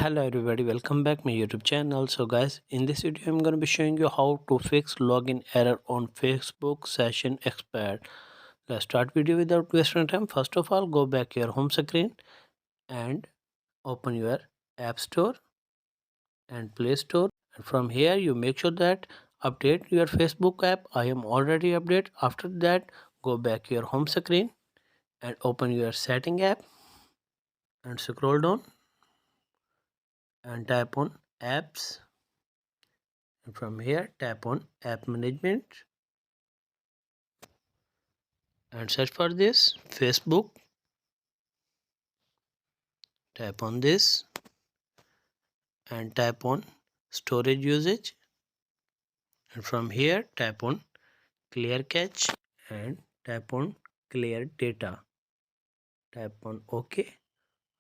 Hello everybody, welcome back my YouTube channel. So guys, in this video I'm going to be showing you how to fix login error on Facebook session expired. Let's start video without wasting time. First of all, go back your home screen and open your App Store and Play Store, and from here you make sure that update your Facebook app. I am already updated. After that, go back your home screen and open your setting app and scroll down and tap on apps, and from here tap on app management and search for this Facebook. Tap on this and tap on storage usage, and from here tap on clear cache and tap on clear data. Tap on OK.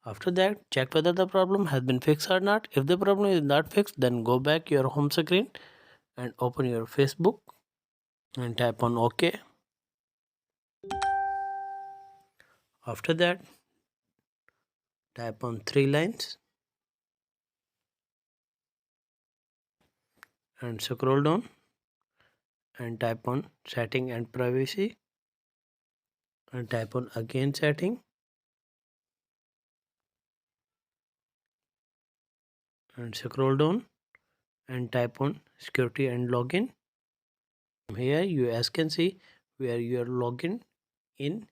After that, check whether the problem has been fixed or not. If the problem is not fixed, then go back your home screen and open your Facebook and tap on OK. After that, tap on three lines and scroll down and tap on setting and privacy and tap on again setting and scroll down and tap on security and login. Here you as can see where you are login in,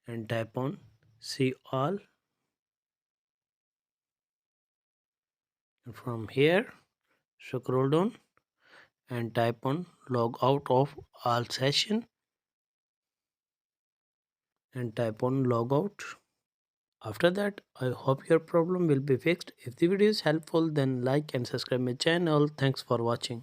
and tap on see all, and from here scroll down and type on log out of all session and type on log out. After that, I hope your problem will be fixed. If the video is helpful, then like and subscribe my channel. Thanks for watching.